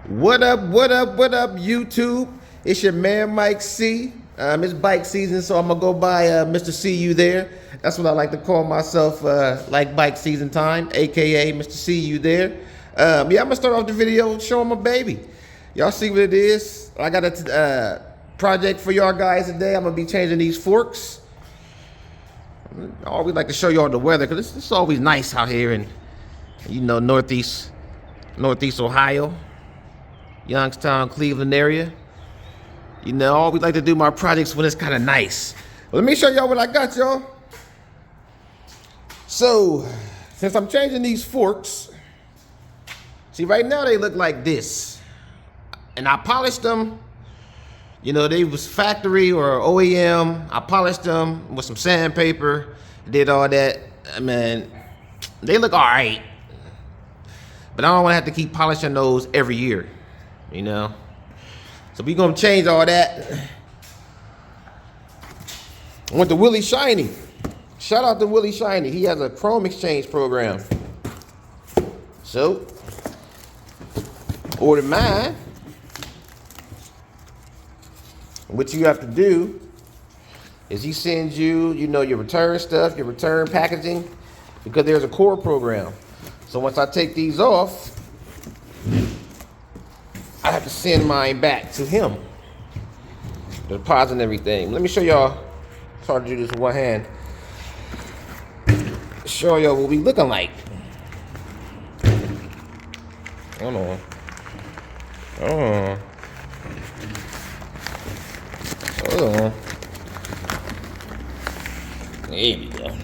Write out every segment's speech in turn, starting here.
What up, YouTube? It's your man, Mike C. It's bike season, so I'm gonna go by Mr. See You There. That's what I like to call myself, like bike season time, aka Mr. See You There. I'm gonna start off the video showing my baby. Y'all see what it is? I got a project for y'all guys today. I'm gonna be changing these forks. I always like to show y'all the weather because it's always nice out here in, northeast Ohio. Youngstown, Cleveland area. I always like to do my projects when it's kind of nice. Well, let me show y'all what I got, y'all. So, since I'm changing these forks, see right now they look like this. And I polished them. They was factory or OEM. I polished them with some sandpaper, did all that. I mean, they look all right. But I don't want to have to keep polishing those every year. So we gonna change all that. I went to Willie Shiny. Shout out to Willie Shiny. He has a chrome exchange program. So ordered mine. What you have to do is he sends you, your return stuff, your return packaging, because there's a core program. So once I take these off, I have to send mine back to him. The deposit and everything. Let me show y'all. It's hard to do this with one hand. Show y'all what we looking like. Hold on. Hold on. There we go.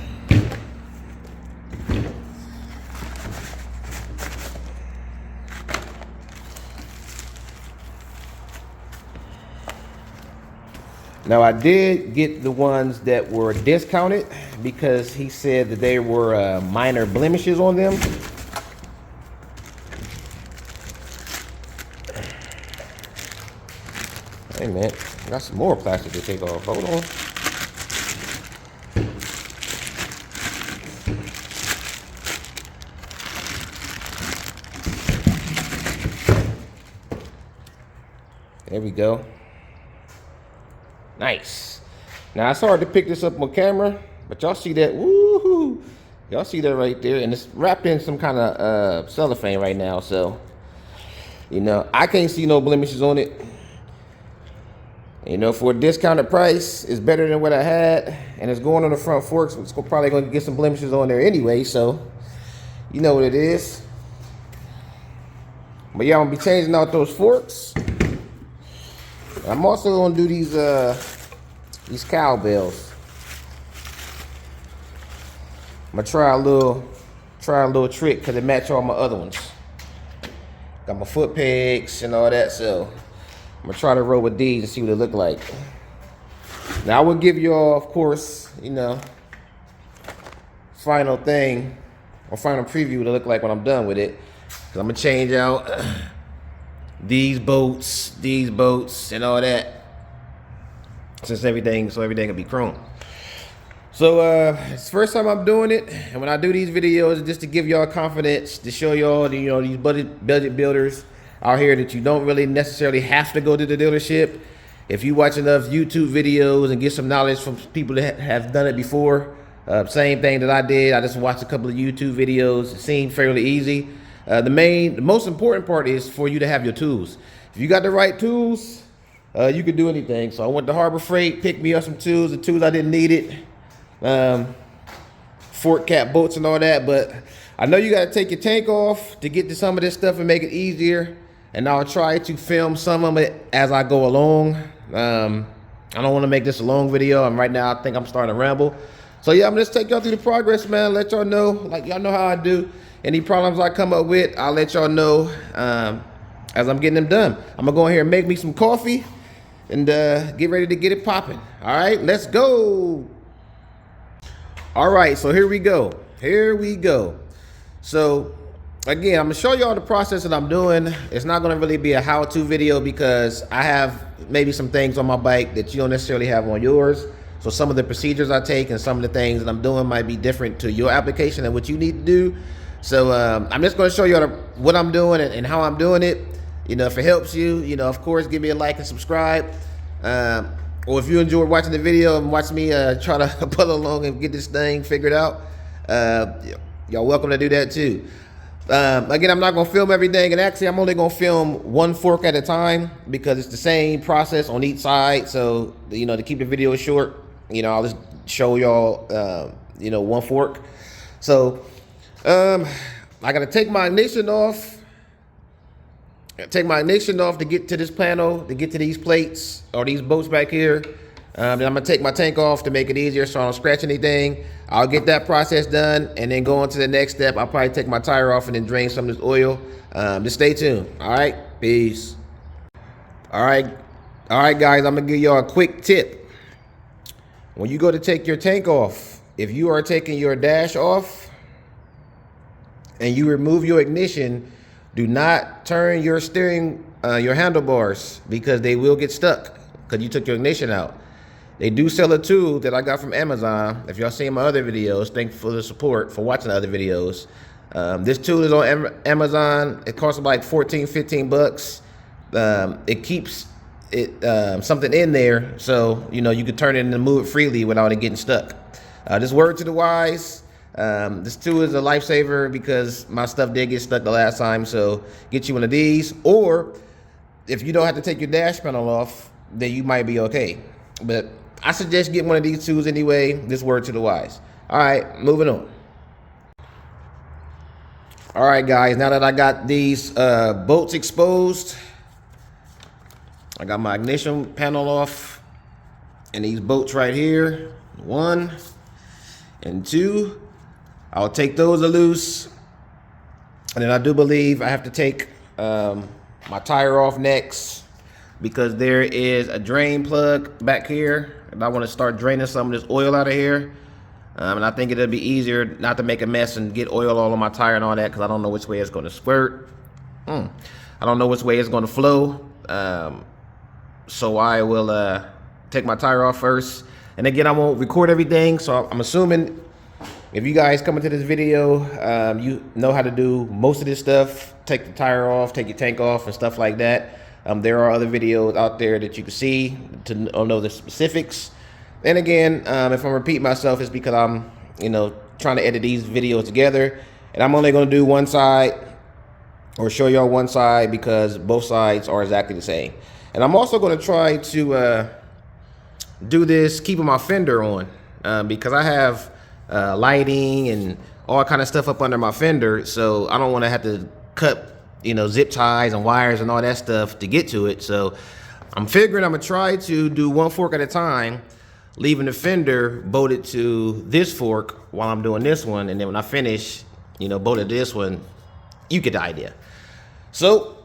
Now I did get the ones that were discounted because he said that there were minor blemishes on them. Hey man, I got some more plastic to take off. Hold on. There we go. Nice. Now it's hard to pick this up on camera, but y'all see that? Woohoo! Y'all see that right there, and it's wrapped in some kind of cellophane right now. So, I can't see no blemishes on it. For a discounted price, it's better than what I had, and it's going on the front forks. It's probably going to get some blemishes on there anyway. So, you know what it is. But yeah, I'm gonna be changing out those forks. I'm also gonna do these cowbells. I'm gonna try a little trick because it match all my other ones. Got my foot pegs and all that, so I'm gonna try to roll with these and see what it look like. Now I will give you all, of course, final thing or final preview what it look like when I'm done with it. Cause I'm gonna change out these boats, and all that. So everything will be chrome. So it's the first time I'm doing it, and when I do these videos, it's just to give y'all confidence, to show y'all, these budget builders out here that you don't really necessarily have to go to the dealership. If you watch enough YouTube videos and get some knowledge from people that have done it before, same thing that I did. I just watched a couple of YouTube videos. It seemed fairly easy. The most important part is for you to have your tools. If you got the right tools, you can do anything. So I went to Harbor Freight, picked me up some tools. The tools I didn't need it. Fork cap bolts and all that. But I know you got to take your tank off to get to some of this stuff and make it easier. And I'll try to film some of it as I go along. I don't want to make this a long video. And right now I think I'm starting to ramble. So yeah, I'm just take y'all through the progress, man. Let y'all know, like y'all know how I do. Any problems I come up with, I'll let y'all know as I'm getting them done. I'm gonna go in here and make me some coffee and get ready to get it popping. All right, let's go. All right, so here we go. So again, I'm gonna show y'all the process that I'm doing. It's not gonna really be a how-to video because I have maybe some things on my bike that you don't necessarily have on yours. So some of the procedures I take and some of the things that I'm doing might be different to your application and what you need to do. So I'm just going to show you what I'm doing and how I'm doing it. You know, if it helps you, you know, of course, give me a like and subscribe. Or if you enjoyed watching the video and watch me try to pull along and get this thing figured out, y'all welcome to do that too. Again, I'm not gonna film everything, and actually I'm only gonna film one fork at a time because it's the same process on each side. So, you know, to keep the video short, you know, I'll just show y'all, you know, one fork. So, I gotta take my ignition off. Take my ignition off to get to this panel, to get to these plates or these bolts back here. Then I'm gonna take my tank off to make it easier so I don't scratch anything. I'll get that process done and then go on to the next step. I'll probably take my tire off and then drain some of this oil. Just stay tuned. All right, peace. All right, guys, I'm gonna give y'all a quick tip. When you go to take your tank off, if you are taking your dash off and you remove your ignition, do not turn your steering, your handlebars, because they will get stuck because you took your ignition out. They do sell a tool that I got from Amazon. If y'all seen my other videos, thank you for the support for watching the other videos. This tool is on Amazon. It costs like 14, 15 bucks. It keeps it something in there so, you know, you can turn it and move it freely without it getting stuck. Just word to the wise. This tool is a lifesaver because my stuff did get stuck the last time. So get you one of these, or if you don't have to take your dash panel off, then you might be okay. But I suggest get one of these tools anyway. This word to the wise. All right, moving on. All right, guys, now that I got these bolts exposed, I got my ignition panel off and these bolts right here, 1 and 2. I'll take those loose, and then I do believe I have to take my tire off next because there is a drain plug back here, and I want to start draining some of this oil out of here. And I think it'll be easier not to make a mess and get oil all on my tire and all that, because I don't know which way it's going to squirt. I don't know which way it's going to flow. So I will take my tire off first, and again, I won't record everything, so I'm assuming if you guys come into this video, you know how to do most of this stuff. Take the tire off, take your tank off, and stuff like that. There are other videos out there that you can see to know the specifics. And again, if I'm repeating myself, it's because I'm, you know, trying to edit these videos together. And I'm only going to do one side or show y'all one side because both sides are exactly the same. And I'm also going to try to do this keeping my fender on because I have lighting and all kind of stuff up under my fender, so I don't want to have to cut, you know, zip ties and wires and all that stuff to get to it. So I'm figuring I'm gonna try to do one fork at a time, leaving the fender bolted to this fork while I'm doing this one, and then when I finish, you know, bolted this one. You get the idea. So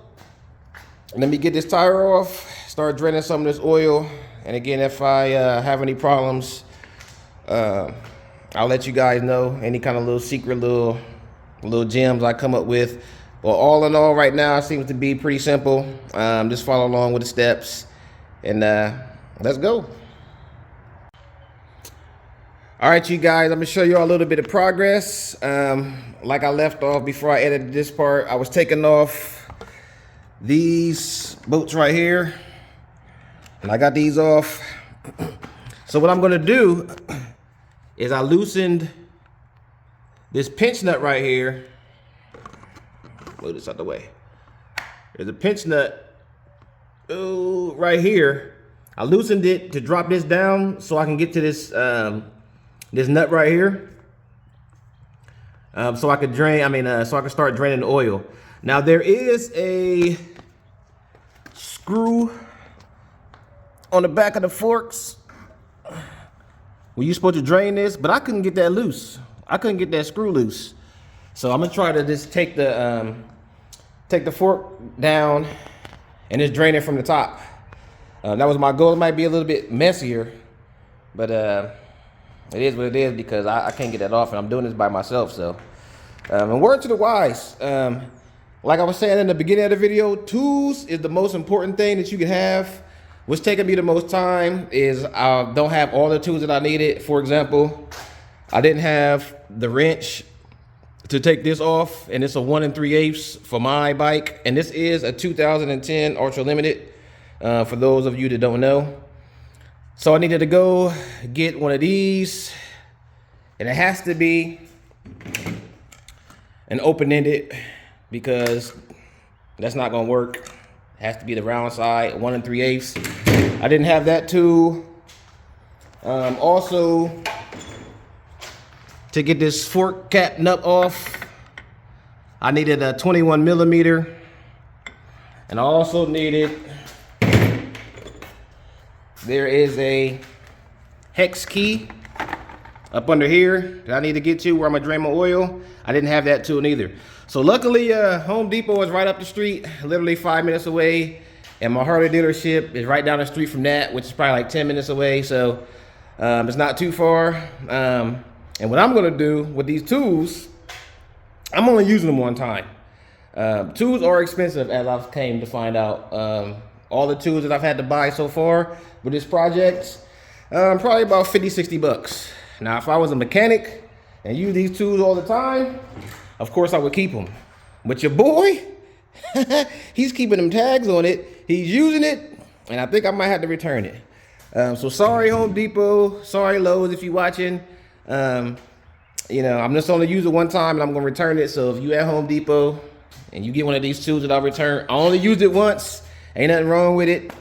let me get this tire off, start draining some of this oil, and again, if I have any problems, I'll let you guys know. Any kind of little secret little gems I come up with. Well, all in all, right now it seems to be pretty simple. Just follow along with the steps, and let's go. All right, you guys, I'm gonna show you a little bit of progress. Like I left off before I edited this part, I was taking off these bolts right here, and I got these off. So what I'm gonna do is I loosened this pinch nut right here. Move this out the way. There's a pinch nut right here. I loosened it to drop this down so I can get to this this nut right here. So I could so I can start draining the oil. Now there is a screw on the back of the forks. Well, you're supposed to drain this, but I couldn't get that loose. I couldn't get that screw loose. So I'm gonna try to just take the fork down and just drain it from the top. That was my goal. It might be a little bit messier, but it is what it is because I can't get that off, and I'm doing this by myself. So, and word to the wise, like I was saying in the beginning of the video, tools is the most important thing that you can have. What's taking me the most time is I don't have all the tools that I needed. For example, I didn't have the wrench to take this off, and it's a 1 3/8 for my bike, and this is a 2010 Ultra Limited, for those of you that don't know. So I needed to go get one of these, and it has to be an open-ended, because that's not gonna work. It has to be the round side, 1 3/8. I didn't have that tool. Also, to get this fork cap nut off, I needed a 21 millimeter, and I also needed, there is a hex key up under here that I need to get to where I'm gonna drain my oil. I didn't have that tool either. So luckily, Home Depot is right up the street, literally 5 minutes away, and my Harley dealership is right down the street from that, which is probably like 10 minutes away. So it's not too far. And what I'm gonna do with these tools, I'm only using them one time. Tools are expensive, as I've came to find out. All the tools that I've had to buy so far with this project, probably about 50, 60 bucks. Now, if I was a mechanic and use these tools all the time, of course I would keep them. But your boy, he's keeping them tags on it. He's using it, and I think I might have to return it. So sorry, Home Depot. Sorry, Lowe's, if you're watching. You know, I'm just only use it one time, and I'm gonna return it. So if you at Home Depot and you get one of these tools that I return, I only used it once. Ain't nothing wrong with it.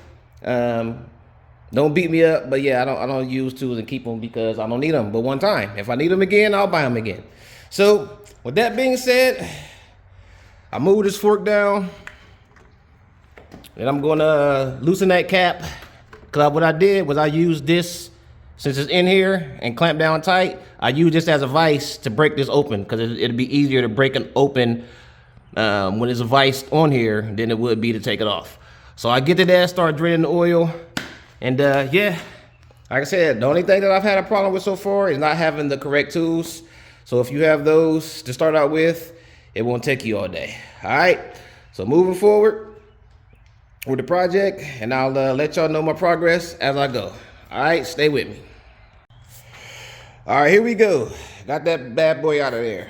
Don't beat me up, but yeah, I don't use tools and keep them because I don't need them but one time. If I need them again, I'll buy them again. So with that being said, I moved this fork down, and I'm gonna loosen that cap. Cause what I did was I used this, since it's in here and clamped down tight, I use this as a vise to break this open, because it'd be easier to break it open when there's a vise on here than it would be to take it off. So I get to that, start draining the oil, and yeah, like I said, the only thing that I've had a problem with so far is not having the correct tools. So if you have those to start out with, it won't take you all day. All right, so moving forward with the project, and I'll let y'all know my progress as I go. All right, stay with me. All right, here we go. Got that bad boy out of there.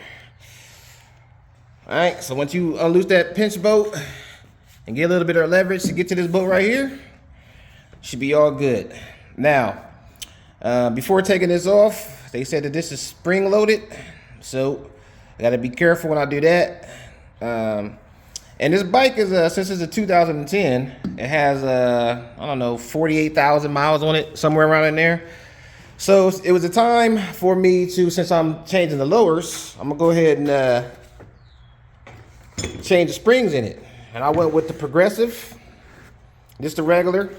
All right, so once you unloose that pinch bolt and get a little bit of leverage to get to this bolt right here, should be all good. Now, before taking this off, they said that this is spring loaded, so I gotta be careful when I do that. And this bike is, since it's a 2010, it has, I don't know, 48,000 miles on it, somewhere around in there. So it was a time for me to, since I'm changing the lowers, I'm gonna go ahead and change the springs in it. And I went with the progressive, just the regular,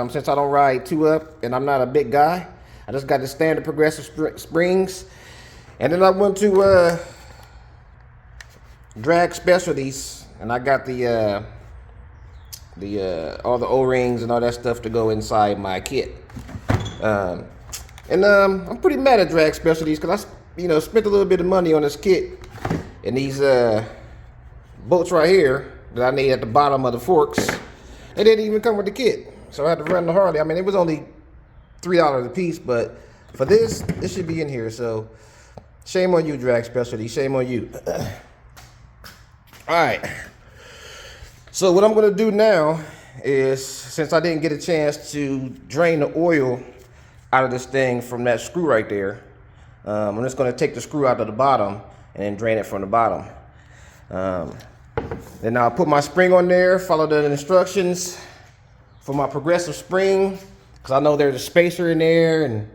since I don't ride 2-up and I'm not a big guy. I just got the standard progressive springs. And then I went to Drag Specialties, and I got the all the O-rings and all that stuff to go inside my kit. I'm pretty mad at Drag Specialties because I, spent a little bit of money on this kit and these bolts right here that I need at the bottom of the forks. They didn't even come with the kit, so I had to run the Harley. I mean, it was only $3 a piece, but for this, it should be in here. So shame on you, Drag Specialties. Shame on you. All right. So what I'm gonna do now is, since I didn't get a chance to drain the oil out of this thing from that screw right there, I'm just gonna take the screw out of the bottom and then drain it from the bottom. Then I'll put my spring on there, follow the instructions for my progressive spring, because I know there's a spacer in there, and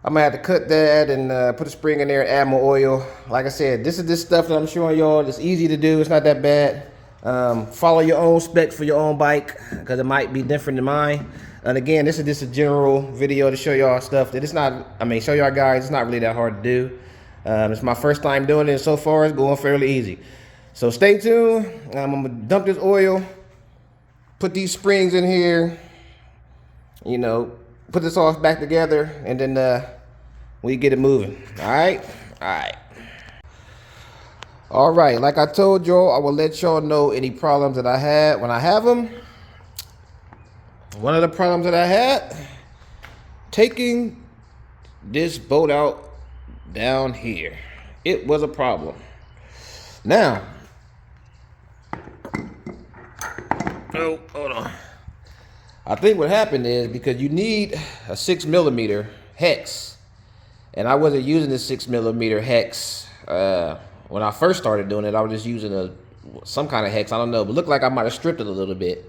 I'm gonna have to cut that and put a spring in there and add more oil. Like I said, this is this stuff that I'm showing y'all. It's easy to do, it's not that bad. Follow your own specs for your own bike, because it might be different than mine. And again, this is just a general video to show y'all stuff that it's not, show y'all guys, it's not really that hard to do. It's my first time doing it, and so far it's going fairly easy. So stay tuned. I'm gonna dump this oil, put these springs in here, put this all back together, and then we get it moving. All right, like I told y'all, I will let y'all know any problems that I had when I have them. One of the problems that I had, taking this bolt out down here. It was a problem. Now, oh, hold on. I think what happened is because you need a 6mm hex, and I wasn't using the 6mm hex when I first started doing it. I was just using some kind of hex. I don't know, but it looked like I might have stripped it a little bit.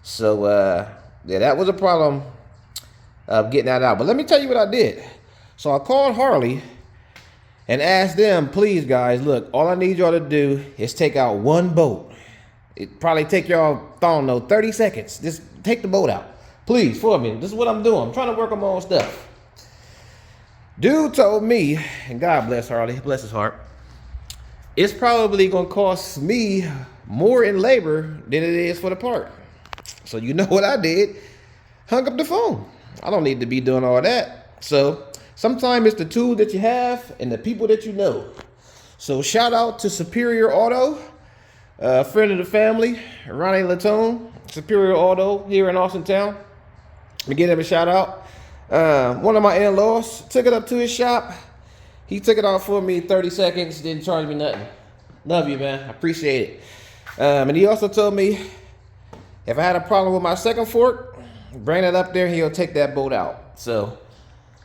So yeah, that was a problem of getting that out. But let me tell you what I did. So I called Harley and asked them, please guys, look, all I need y'all to do is take out one bolt. It probably take y'all, I don't know, 30 seconds. Just take the bolt out, please, for me. This is what I'm doing. I'm trying to work on my own stuff. Dude told me, and God bless Harley, bless his heart, it's probably gonna cost me more in labor than it is for the part. So you know what I did? Hung up the phone. I don't need to be doing all that. So sometimes it's the tool that you have and the people that you know. So shout out to Superior Auto, friend of the family, Ronnie Latone, Superior Auto here in Austin Town. Let me give him a shout out. One of my in-laws took it up to his shop. He took it off for me 30 seconds, didn't charge me nothing. Love you, man. I appreciate it. And he also told me if I had a problem with my second fork, bring it up there, he'll take that bolt out. So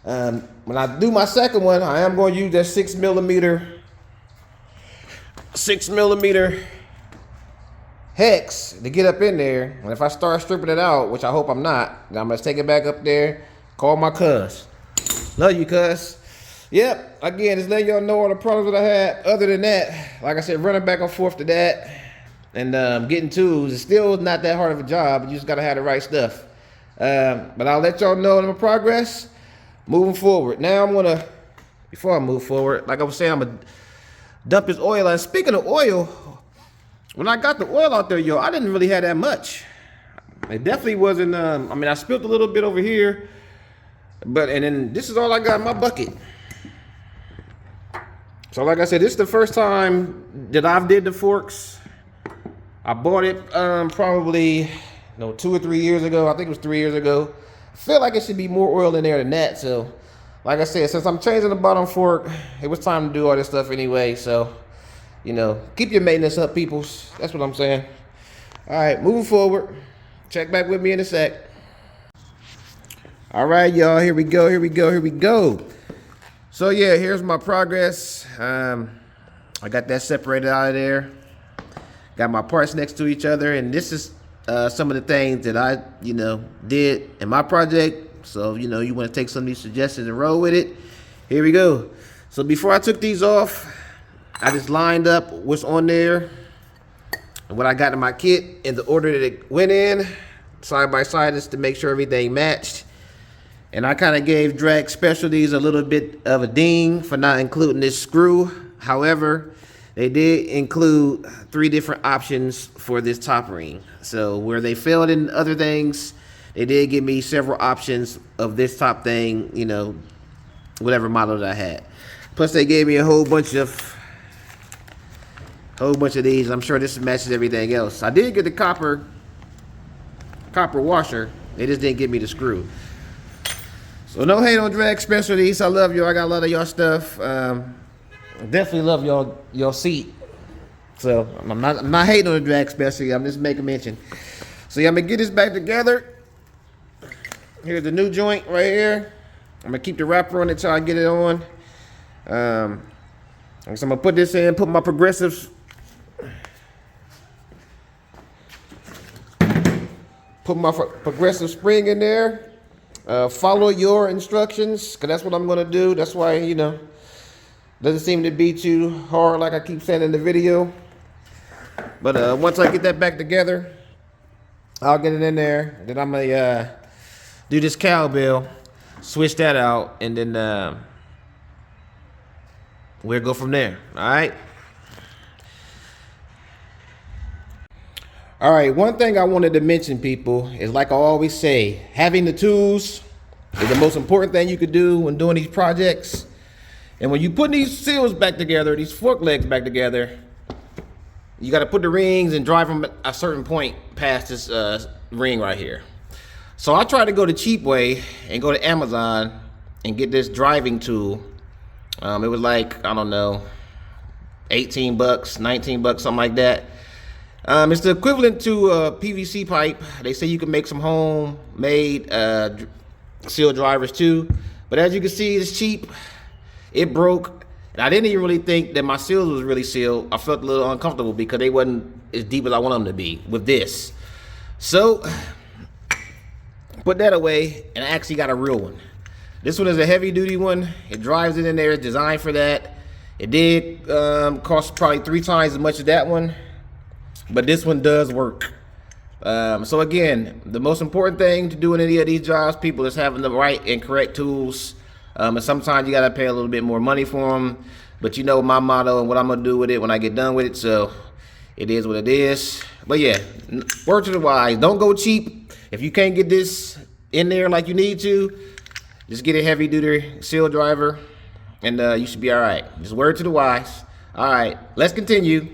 when I do my second one, I am going to use that 6mm hex to get up in there. And if I start stripping it out, which I hope I'm not, then I'm going to take it back up there, call my cuz. Love you, cuz. Yep, again, just letting y'all know all the problems that I had. Other than that, like I said, running back and forth to that and getting tools is still not that hard of a job. You just got to have the right stuff. But I'll let y'all know in my progress moving forward. Now I'm gonna, before I move forward, like I was saying, I'm gonna dump this oil. And speaking of oil, when I got the oil out there, yo, I didn't really have that much. It definitely wasn't, I mean, I spilled a little bit over here, and then this is all I got in my bucket. So like I said, this is the first time that I've did the forks. I bought it probably 2 or 3 years ago. I think it was 3 years ago. I feel like it should be more oil in there than that. So like I said, since I'm changing the bottom fork, it was time to do all this stuff anyway. So, you know, keep your maintenance up, peoples. That's what I'm saying. All right, moving forward. Check back with me in a sec. All right, y'all, here we go. So yeah, here's my progress. I got that separated out of there. Got my parts next to each other, and this is some of the things that I, did in my project. So, you want to take some of these suggestions and roll with it. Here we go. So before I took these off, I just lined up what's on there and what I got in my kit in the order that it went in, side by side, just to make sure everything matched. And I kind of gave Drag Specialties a little bit of a ding for not including this screw. However, they did include 3 different options for this top ring. So where they failed in other things, they did give me several options of this top thing, whatever model that I had. Plus they gave me a whole bunch of these. I'm sure this matches everything else. I did get the copper washer. They just didn't give me the screw. So no hate on Drag Specialties. I love you. I got a lot of y'all stuff. Definitely love y'all seat. So I'm not hating on the Drag Specialty. I'm just making mention. So yeah, I'm gonna get this back together. Here's the new joint right here. I'm gonna keep the wrapper on it till I get it on. So I'm gonna put this in, put my progressive spring in there. Follow your instructions, because that's what I'm gonna do. That's why, doesn't seem to be too hard like I keep saying in the video. But once I get that back together, I'll get it in there. Then I'm gonna do this cowbell, switch that out, and then we'll go from there. All right, one thing I wanted to mention, people, is like I always say, having the tools is the most important thing you could do when doing these projects. And when you put these seals back together, these fork legs back together, you got to put the rings and drive them a certain point past this ring right here. So I try to go the cheap way and go to Amazon and get this driving tool It was like, I don't know, 18 bucks, 19 bucks, something like that. It's the equivalent to a PVC pipe. They say you can make some homemade seal drivers too. But as you can see, it's cheap. It broke. And I didn't even really think that my seals was really sealed. I felt a little uncomfortable because they wasn't as deep as I want them to be with this. So, put that away, and I actually got a real one. This one is a heavy duty one. It drives it in there. It's designed for that. It did cost probably 3 times as much as that one, but this one does work. So again, the most important thing to do in any of these jobs, people, is having the right and correct tools. And sometimes you gotta pay a little bit more money for them, but you know my motto and what I'm gonna do with it when I get done with it. So it is what it is. But yeah, word to the wise, don't go cheap. If you can't get this in there like you need to, just get a heavy duty seal driver, and you should be all right. Just word to the wise. All right, let's continue.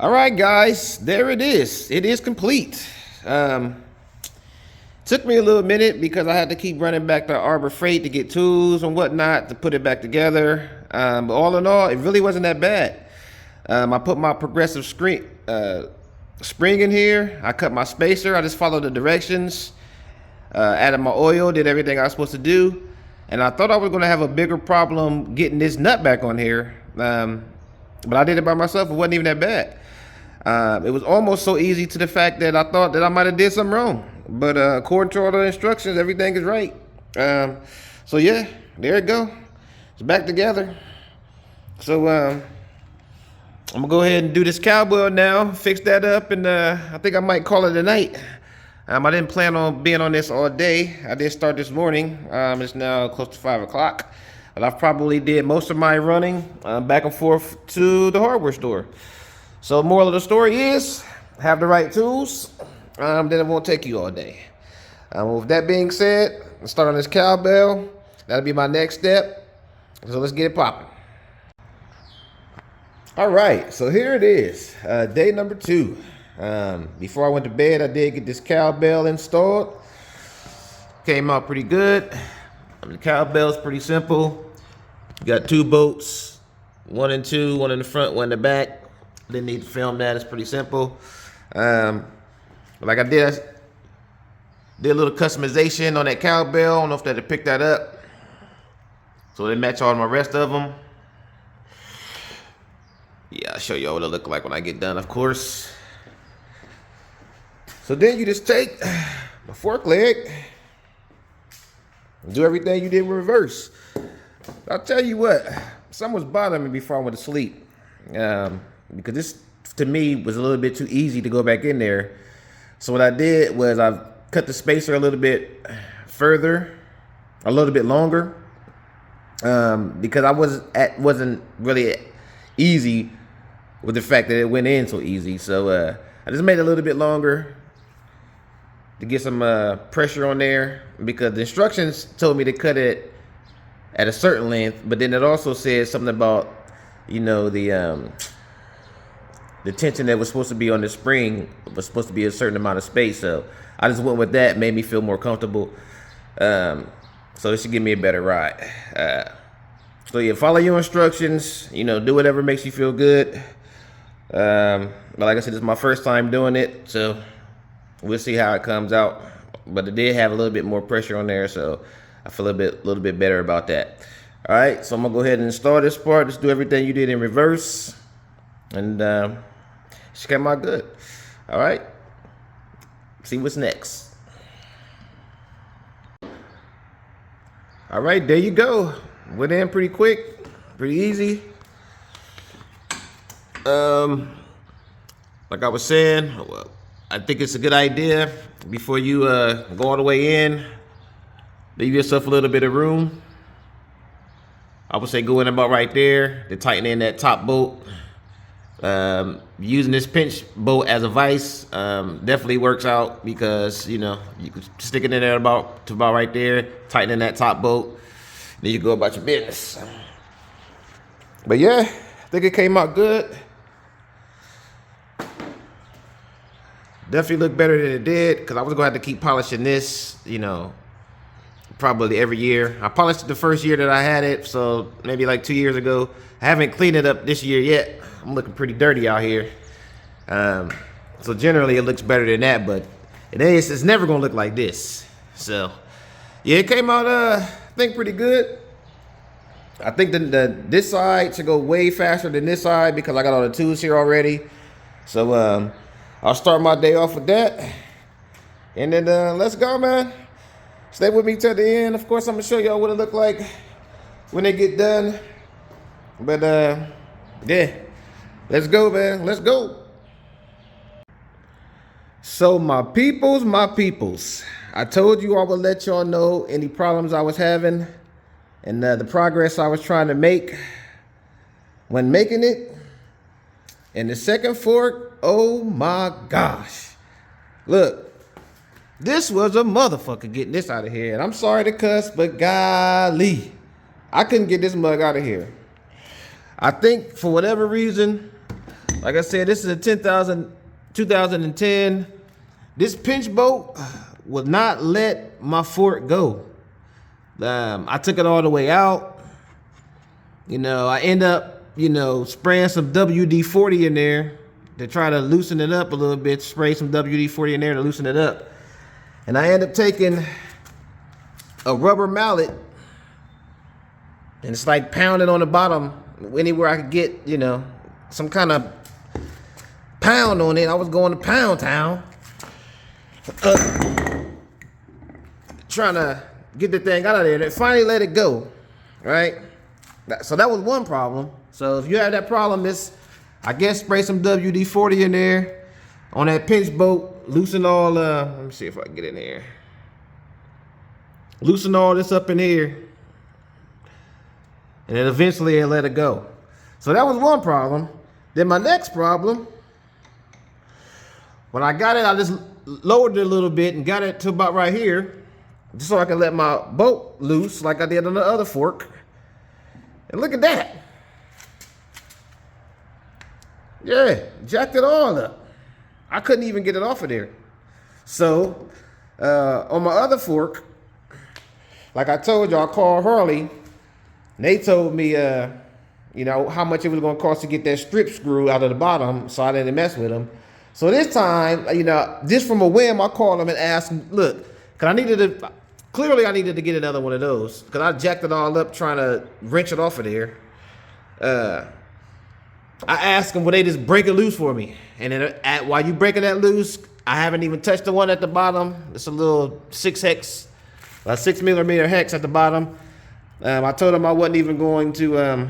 All right, guys, there it is. It is complete. Took me a little minute because I had to keep running back to Arbor Freight to get tools and whatnot to put it back together. But all in all, it really wasn't that bad. I put my progressive spring in here. I cut my spacer. I just followed the directions. Added my oil, did everything I was supposed to do. And I thought I was going to have a bigger problem getting this nut back on here. But I did it by myself. It wasn't even that bad. It was almost so easy to the fact that I thought that I might have did something wrong. But according to all the instructions, everything is right. So yeah, there it go. It's back together. So I'm going to go ahead and do this cowbell now. Fix that up, and I think I might call it a night. I didn't plan on being on this all day. I did start this morning. It's now close to 5 o'clock. But I've probably did most of my running back and forth to the hardware store. So moral of the story is, have the right tools, then it won't take you all day. With that being said, let's start on this cowbell. That'll be my next step. So let's get it popping. All right, so here it is, day number 2. Before I went to bed, I did get this cowbell installed. Came out pretty good. The cowbell's pretty simple. You got 2 bolts, 1 and 2, one in the front, one in the back. Didn't need to film that. It's pretty simple. Like I did a little customization on that cowbell. I don't know if that'll pick that up. So they match all my rest of them. Yeah, I'll show you what it'll look like when I get done, of course. So then you just take the fork leg and do everything you did in reverse. I'll tell you what, something was bothering me before I went to sleep. Because this, to me, was a little bit too easy to go back in there. So what I did was I cut the spacer a little bit further, a little bit longer, because I wasn't really easy with the fact that it went in so easy. So I just made it a little bit longer to get some pressure on there, because the instructions told me to cut it at a certain length, but then it also said something about, you know, the tension that was supposed to be on the spring was supposed to be a certain amount of space. So I just went with that, made me feel more comfortable. So it should give me a better ride. So yeah, follow your instructions, you know, do whatever makes you feel good. But like I said, this is my first time doing it, so we'll see how it comes out. But it did have a little bit more pressure on there, so I feel a little bit better about that. All right, so I'm gonna go ahead and install this part. Just do everything you did in reverse, and she came out good. All right, see what's next. All right, there you go. Went in pretty quick, pretty easy. Like I was saying, I think it's a good idea before you go all the way in, leave yourself a little bit of room. I would say go in about right there to tighten in that top bolt. Using this pinch bolt as a vise definitely works out, because you know you can stick it in there about right there, tighten in that top bolt, then you go about your business. But yeah, I think it came out good. Definitely looked better than it did, because I was going to have to keep polishing this, you know, probably every year. I polished it the first year that I had it, so maybe like 2 years ago. I haven't cleaned it up this year yet. I'm looking pretty dirty out here. So generally it looks better than that, but it's never gonna look like this. So yeah, it came out I think pretty good. I think this side should go way faster than this side because I got all the tools here already. So I'll start my day off with that. And then let's go, man. Stay with me till the end. Of course, I'm gonna show y'all what it look like when they get done. But yeah, let's go, man. Let's go. So my peoples, I told you I would let y'all know any problems I was having and the progress I was trying to make when making it. And the second fork, oh my gosh. Look, this was a motherfucker getting this out of here. And I'm sorry to cuss, but golly, I couldn't get this mug out of here. I think for whatever reason, like I said, this is a 2010. This pinch bolt would not let my fork go. I took it all the way out. You know, I end up, spraying some WD-40 in there to try to loosen it up a little bit. Spray some WD-40 in there to loosen it up. And I end up taking a rubber mallet and it's like pounding on the bottom anywhere I could get, some kind of pound on it. I was going to Pound Town. Trying to get the thing out of there, and it finally let it go, right? So that was one problem. So if you have that problem, I guess spray some WD-40 in there on that pinch bolt, loosen all, let me see if I can get in here. Loosen all this up in here, and then eventually it let it go. So that was one problem. Then my next problem, when I got it, I just lowered it a little bit and got it to about right here, just so I can let my bolt loose like I did on the other fork. And look at that. Yeah, jacked it all up. I couldn't even get it off of there. So, on my other fork, like I told you, I called Harley. And they told me, how much it was going to cost to get that strip screw out of the bottom, so I didn't mess with them. So this time, just from a whim, I called them and asked them, look, cause I needed to get another one of those, cause I jacked it all up trying to wrench it off of there. I asked them, would they just break it loose for me? And then while you breaking that loose, I haven't even touched the one at the bottom. It's a little 6 millimeter hex at the bottom. I told them I wasn't even going to, I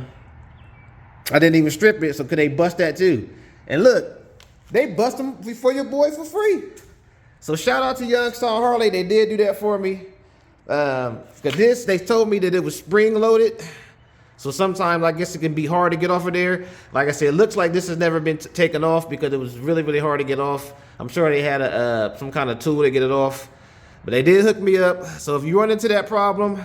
didn't even strip it, so could they bust that too? And look, they bust them for your boy for free. So shout out to Youngstown Harley. They did do that for me. Cause they told me that it was spring loaded. So sometimes I guess it can be hard to get off of there. Like I said, it looks like this has never been taken off because it was really, really hard to get off. I'm sure they had some kind of tool to get it off. But they did hook me up. So if you run into that problem,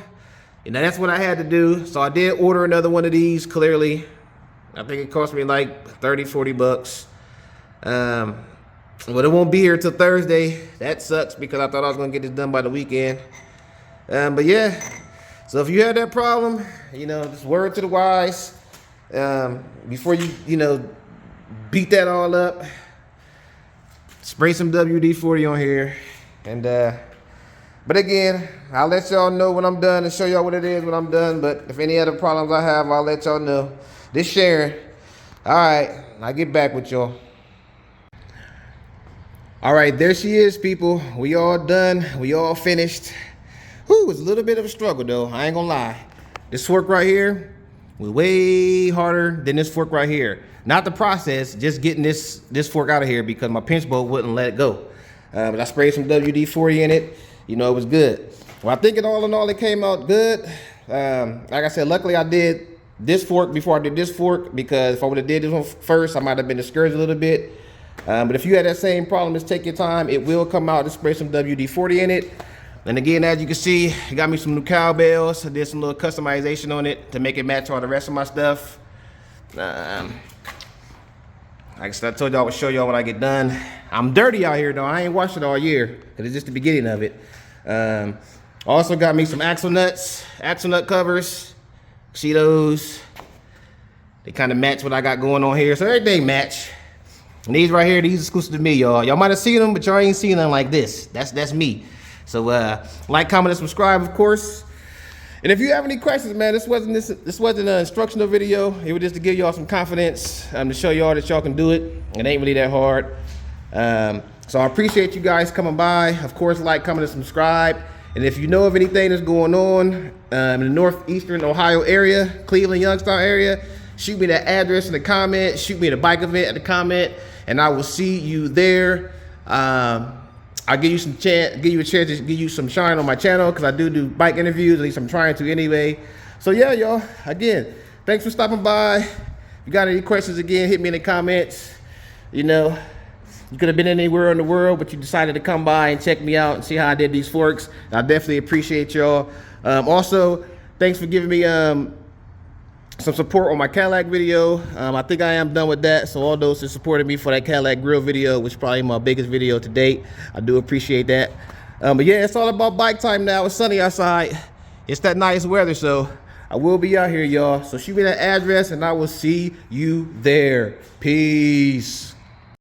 that's what I had to do. So I did order another one of these, clearly. I think it cost me like 30, 40 bucks. But it won't be here till Thursday. That sucks because I thought I was gonna get this done by the weekend. But yeah, so if you had that problem, just word to the wise. Before you beat that all up, spray some WD-40 on here. And but again, I'll let y'all know when I'm done and show y'all what it is when I'm done. But if any other problems I have, I'll let y'all know. This Sharon. All right, I'll get back with y'all. All right, there she is, people. We all done. We all finished. Whew, it was a little bit of a struggle, though. I ain't gonna lie. This fork right here was way harder than this fork right here. Not the process, just getting this fork out of here because my pinch bolt wouldn't let it go. But I sprayed some WD-40 in it. It was good. Well, I think all in all, it came out good. Like I said, luckily I did this fork before I did this fork because if I would have did this one first, I might have been discouraged a little bit. But if you had that same problem, just take your time. It will come out. Just spray some WD-40 in it. And again, as you can see, I got me some new cowbells. I did some little customization on it to make it match all the rest of my stuff. Like I said, I told y'all I would show y'all when I get done. I'm dirty out here though. I ain't washed it all year because it's just the beginning of it. Also got me some axle nut covers. See those? They kind of match what I got going on here. So everything match. And these right here, these exclusive to me, y'all. Y'all might have seen them, but y'all ain't seen them like this. That's me. So like, comment, and subscribe, of course. And if you have any questions, man, this wasn't an instructional video. It was just to give y'all some confidence, to show y'all that y'all can do it. It ain't really that hard. So I appreciate you guys coming by. Of course, like, comment, and subscribe. And if you know of anything that's going on in the northeastern Ohio area, Cleveland, Youngstown area, shoot me that address in the comment. Shoot me the bike event in the comment, and I will see you there. I'll give you a chance to give you some shine on my channel, because I do bike interviews. At least I'm trying to anyway. So yeah, y'all. Again, thanks for stopping by. If you got any questions, again, hit me in the comments. You know, you could have been anywhere in the world, but you decided to come by and check me out and see how I did these forks. I definitely appreciate y'all. Also, thanks for giving me some support on my Cadillac video. I think I am done with that. So all those who supported me for that Cadillac grill video, which is probably my biggest video to date, I do appreciate that. But yeah, it's all about bike time now. It's sunny outside. It's that nice weather, so I will be out here, y'all. So shoot me that address, and I will see you there. Peace.